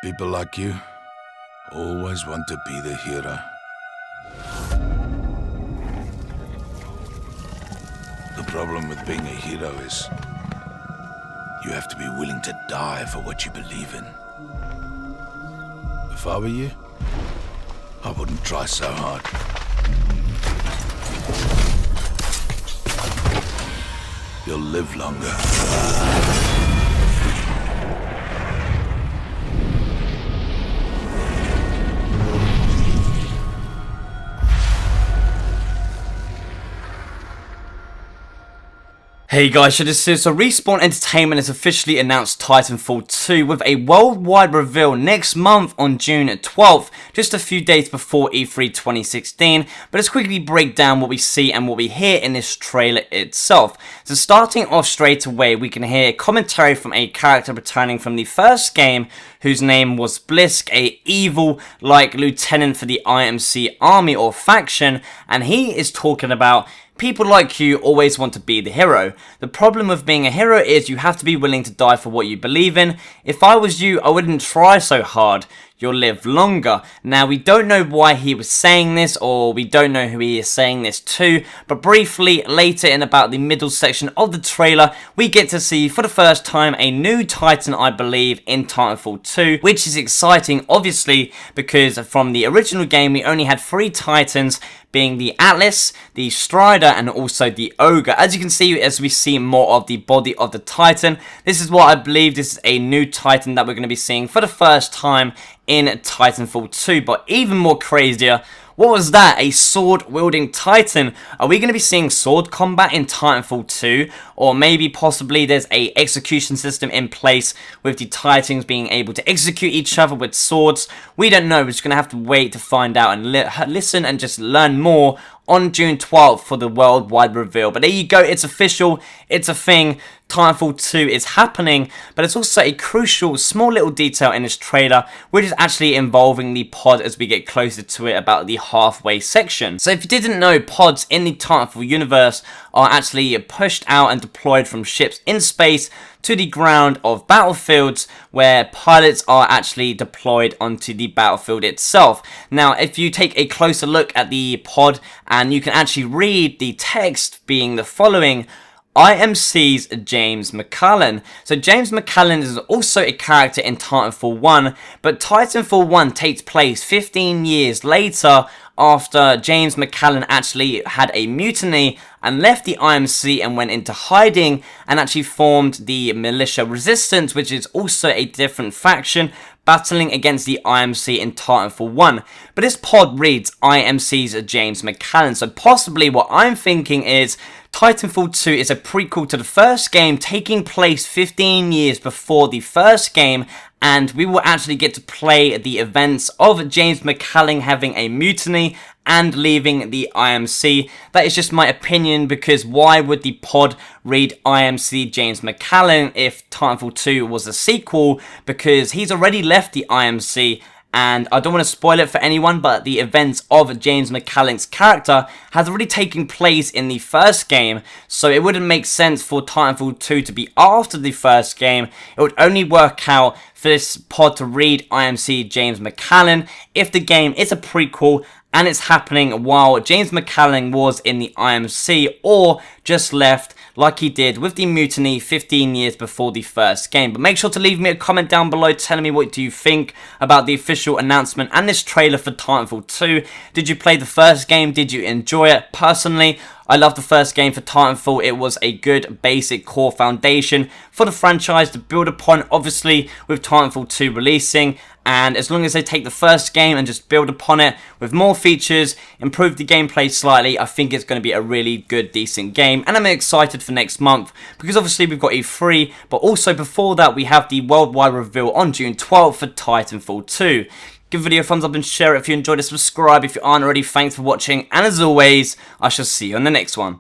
People like you always want to be the hero. The problem with being a hero is you have to be willing to die for what you believe in. If I were you, I wouldn't try so hard. You'll live longer. Hey guys, Shadowz here. So Respawn Entertainment has officially announced Titanfall 2 with a worldwide reveal next month on June 12th, just a few days before E3 2016. But let's quickly break down what we see and what we hear in this trailer itself. So starting off straight away, we can hear commentary from a character returning from the first game, whose name was Blisk, a evil-like lieutenant for the IMC army or faction, and he is talking about people like you always want to be the hero. The problem with being a hero is you have to be willing to die for what you believe in. If I was you, I wouldn't try so hard. You'll live longer. Now, we don't know why he was saying this, or we don't know who he is saying this to, but briefly, later in about the middle section of the trailer, we get to see for the first time a new Titan, I believe, in Titanfall 2, which is exciting, obviously, because from the original game, we only had 3 Titans, being the Atlas, the Strider, and also the Ogre. As you can see, as we see more of the body of the Titan, this is what I believe this is a new Titan that we're going to be seeing for the first time in Titanfall 2. But even more crazier, what was that? A sword-wielding Titan? Are we going to be seeing sword combat in Titanfall 2? Or maybe possibly there's a execution system in place with the Titans being able to execute each other with swords? We don't know. We're just going to have to wait to find out and listen and just learn more on June 12th for the worldwide reveal. But there you go, it's official, it's a thing. Titanfall 2 is happening, but it's also a crucial small little detail in this trailer, which is actually involving the pod as we get closer to it about the halfway section. So if you didn't know, pods in the Titanfall universe are actually pushed out and deployed from ships in space to the ground of battlefields, where pilots are actually deployed onto the battlefield itself. Now, if you take a closer look at the pod, and you can actually read the text being the following: IMC's James McCullen. So James McCullen is also a character in Titanfall 1, but Titanfall 1 takes place 15 years later, after James McCullen actually had a mutiny and left the IMC and went into hiding and actually formed the Militia Resistance, which is also a different faction battling against the IMC in Titanfall 1. But this pod reads IMC's James McCullen, so possibly what I'm thinking is Titanfall 2 is a prequel to the first game, taking place 15 years before the first game, and we will actually get to play the events of James McCullen having a mutiny and leaving the IMC. That is just my opinion, because why would the pod read IMC James McCullen if Titanfall 2 was a sequel? Because he's already left the IMC, and I don't want to spoil it for anyone, but the events of James McCullen's character has already taken place in the first game, so it wouldn't make sense for Titanfall 2 to be after the first game. It would only work out for this pod to read IMC James McCullen if the game is a prequel and it's happening while James McCullen was in the IMC or just left, like he did with the mutiny 15 years before the first game. But make sure to leave me a comment down below telling me what do you think about the official announcement and this trailer for Titanfall 2. Did you play the first game? Did you enjoy it? Personally, I love the first game for Titanfall. It was a good basic core foundation for the franchise to build upon, obviously with Titanfall 2 releasing. And as long as they take the first game and just build upon it with more features, improve the gameplay slightly, I think it's going to be a really good, decent game. And I'm excited for next month, because obviously we've got E3, but also before that we have the worldwide reveal on June 12th for Titanfall 2. Give the video a thumbs up and share it if you enjoyed it. Subscribe if you aren't already. Thanks for watching, and as always, I shall see you on the next one.